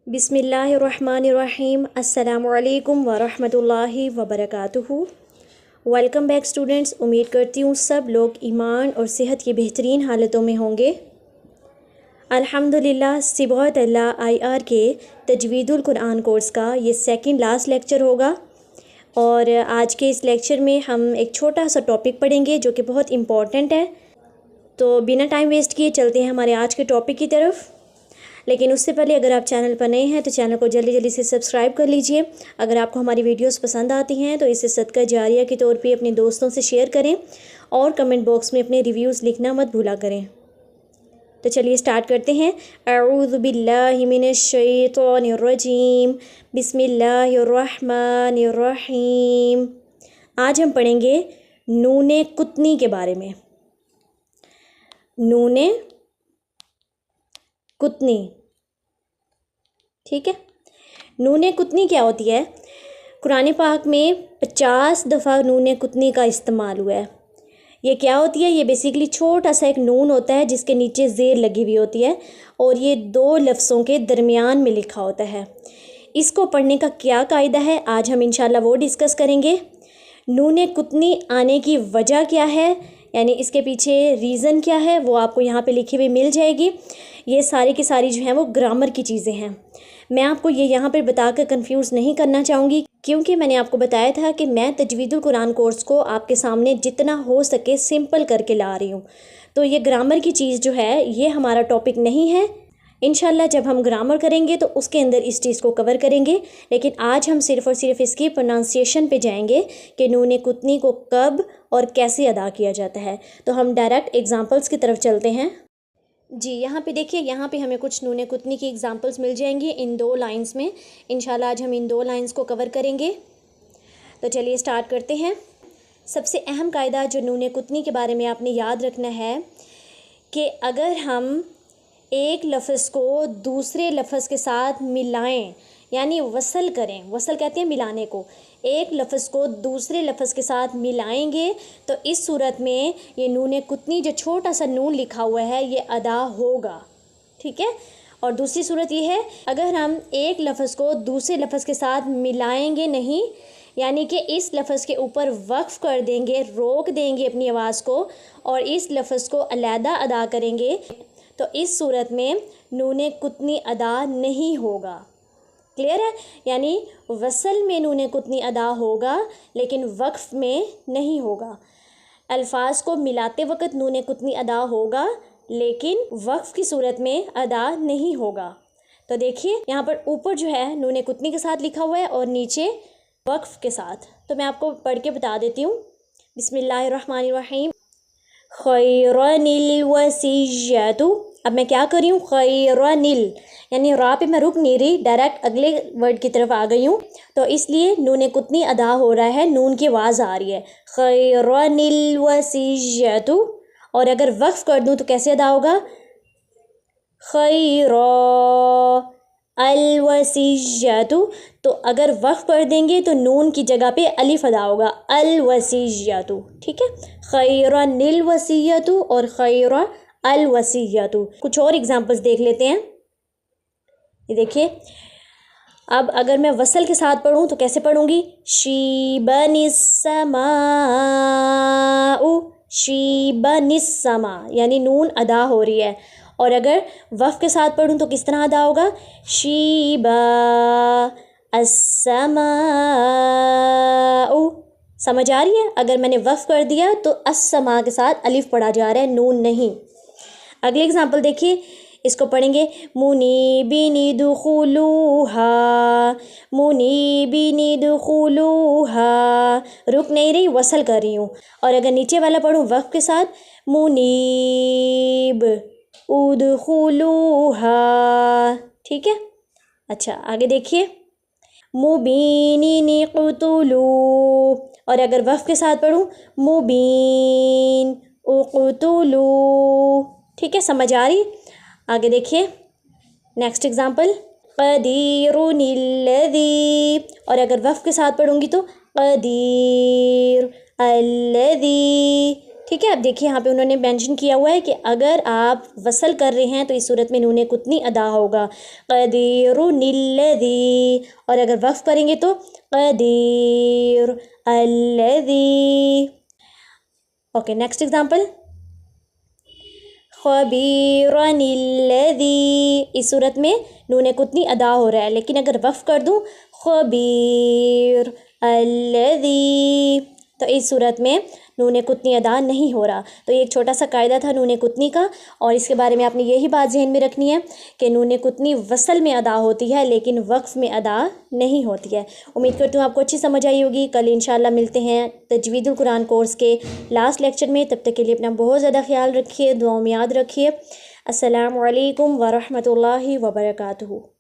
बिस्मिल्लाहिर्रहमानिर्रहीम। अस्सलामु अलैकुम वरहमतुल्लाहि वबरकातुहू। Welcome back students. उम्मीद करती हूँ सब लोग ईमान और सेहत की बेहतरीन हालतों में होंगे। अल्हम्दुलिल्लाह सिबग़त अल्लाह IR के तजवीदुल कुरान कोर्स का ये सेकंड लास्ट लेक्चर होगा और आज के इस लेक्चर में हम एक छोटा सा टॉपिक पढ़ेंगे जो कि बहुत इम्पॉर्टेंट है। तो बिना टाइम वेस्ट किए चलते हैं हमारे आज के टॉपिक की तरफ। लेकिन उससे पहले अगर आप चैनल पर नए हैं तो चैनल को जल्दी जल्दी से सब्सक्राइब कर लीजिए। अगर आपको हमारी वीडियोस पसंद आती हैं तो इसे सदका जारिया के तौर पे अपने दोस्तों से शेयर करें और कमेंट बॉक्स में अपने रिव्यूज़ लिखना मत भूला करें। तो चलिए स्टार्ट करते हैं। अऊज़ु बिल्लाहि मिनश शैतानिर रजीम, बिस्मिल्लाहिर्रहमानिर्रहीम। आज हम पढ़ेंगे नूने कुतनी के बारे में। नूने कुतनी, ठीक है। नूने कुतनी क्या होती है? कुरान पाक में 50 दफ़ा नूने कुतनी का इस्तेमाल हुआ है। ये क्या होती है? ये बेसिकली छोटा सा एक नून होता है जिसके नीचे ज़ेर लगी हुई होती है और ये दो लफ्ज़ों के दरमियान में लिखा होता है। इसको पढ़ने का क्या कायदा है आज हम इंशाल्लाह वो डिस्कस करेंगे। नूने कुतनी आने की वजह क्या है, यानी इसके पीछे रीज़न क्या है, वो आपको यहाँ पे लिखी हुई मिल जाएगी। ये सारी की सारी जो हैं वो ग्रामर की चीज़ें हैं। मैं आपको ये यहाँ पर बताकर कंफ्यूज नहीं करना चाहूँगी क्योंकि मैंने आपको बताया था कि मैं तजवीदुल कुरान कोर्स को आपके सामने जितना हो सके सिंपल करके ला रही हूँ। तो ये ग्रामर की चीज़ जो है ये हमारा टॉपिक नहीं है। इंशाल्लाह जब हम ग्रामर करेंगे तो उसके अंदर इस चीज़ को कवर करेंगे, लेकिन आज हम सिर्फ़ और सिर्फ इसकी प्रोनाउंसिएशन पे जाएंगे कि नूने कुतनी को कब और कैसे अदा किया जाता है। तो हम डायरेक्ट एग्जांपल्स की तरफ चलते हैं। जी यहाँ पे देखिए, यहाँ पे हमें कुछ नूने कुतनी की एग्जांपल्स मिल जाएंगी इन दो लाइंस में। इंशाल्लाह आज हम इन दो लाइंस को कवर करेंगे। तो चलिए स्टार्ट करते हैं। सबसे अहम कायदा जो नूने कुतनी के बारे में आपने याद रखना है कि अगर हम एक लफ्ज़ को दूसरे लफ्ज़ के साथ मिलाएं, यानी वसल करें, वसल कहते हैं मिलाने को, एक लफ्ज़ को दूसरे लफ्ज़ के साथ मिलाएंगे तो इस सूरत में ये नूने कुतनी जो छोटा सा नून लिखा हुआ है ये अदा होगा, ठीक है। और दूसरी सूरत ये है अगर हम एक लफ्ज़ को दूसरे लफ्ज़ के साथ मिलाएंगे नहीं, यानी कि इस लफ्ज़ के ऊपर वक्फ़ कर देंगे, रोक देंगे अपनी आवाज़ को और इस लफ्ज़ को अलहदा अदा करेंगे तो इस सूरत में नूने कुतनी अदा नहीं होगा। क्लियर है? यानी वसल में नूने कुतनी अदा होगा लेकिन वक्फ़ में नहीं होगा। अल्फाज को मिलाते वक्त नूने कुतनी अदा होगा लेकिन वक्फ़ की सूरत में अदा नहीं होगा। तो देखिए यहाँ पर ऊपर जो है नूने कुतनी के साथ लिखा हुआ है और नीचे वक्फ़ के साथ। तो मैं आपको पढ़ के बता देती हूँ। बिस्मिल्लाहिर्रहमानिर्रहीम। खैरनिल वसीयतु। अब मैं क्या कर रही हूँ? खैरनिल, यानी रा पे मैं रुक नहीं रही, डायरेक्ट अगले वर्ड की तरफ आ गई हूँ। तो इसलिए नूने कुतनी अदा हो रहा है, नून की आवाज़ आ रही है। खैरनिल वसीयतु। और अगर वक्फ़ कर दूँ तो कैसे अदा होगा? खैर अल वसीयतु। तो अगर वक्फ़ कर देंगे तो नून की जगह पे अलिफ अदा होगा, अल वसीयतु, ठीक है। खैरनिल वसीयतु और खैर अल वसीयतु। कुछ और एग्जांपल्स देख लेते हैं। ये देखिए, अब अगर मैं वसल के साथ पढ़ूँ तो कैसे पढ़ूँगी? शीबनिस्समाउ, शीबनिस्समा, यानी नून अदा हो रही है। और अगर वफ़ के साथ पढ़ूँ तो किस तरह अदा होगा? शीबा अस्समाउ। समझ आ रही है? अगर मैंने वफ़ कर दिया तो अस्समा के साथ अलिफ पढ़ा जा रहा है, नून नहीं। अगले एग्जाम्पल देखिए, इसको पढ़ेंगे मुनीबिनी दुखुलूहा, मुनीबिनी दुखुलूहा। रुक नहीं रही, वसल कर रही हूँ। और अगर नीचे वाला पढ़ूँ वक़्फ़ के साथ, मुनीब उदखुलूहा, ठीक है। अच्छा आगे देखिए, मुबीनी क़ुतुलू। और अगर वफ़्फ़ के साथ पढ़ूँ, मुबीन उक़तुलू, ठीक है। समझ आ रही? आगे देखिए नेक्स्ट एग्जाम्पल, क़दीरुनिल्लज़ी। और अगर वफ़्फ़ के साथ पढ़ूँगी तो क़दीर अल्लज़ी, ٹھیک ہے. اب دیکھیے یہاں پہ انہوں نے مینشن کیا ہوا ہے کہ اگر آپ وصل کر رہے ہیں تو اس صورت میں نون قطنی ادا ہوگا قدیر الذی، اور اگر وقف کریں گے تو قدیر الذی. اوکے نیکسٹ ایگزامپل خبیرا الذی، اس صورت میں نون قطنی ادا ہو رہا ہے، لیکن اگر وقف کر دوں خبیر الذی تو اس صورت میں نون قطنی ادا نہیں ہو رہا. تو یہ ایک چھوٹا سا قاعدہ تھا نون قطنی کا، اور اس کے بارے میں آپ نے یہی بات ذہن میں رکھنی ہے کہ نون قطنی وصل میں ادا ہوتی ہے لیکن وقف میں ادا نہیں ہوتی ہے. امید کرتی ہوں آپ کو اچھی سمجھ آئی ہوگی. کل انشاءاللہ ملتے ہیں تجوید القرآن کورس کے لاسٹ لیکچر میں. تب تک کے لیے اپنا بہت زیادہ خیال رکھیے، دعاؤں میں یاد رکھیے. السلام علیکم ورحمۃ اللہ وبرکاتہ.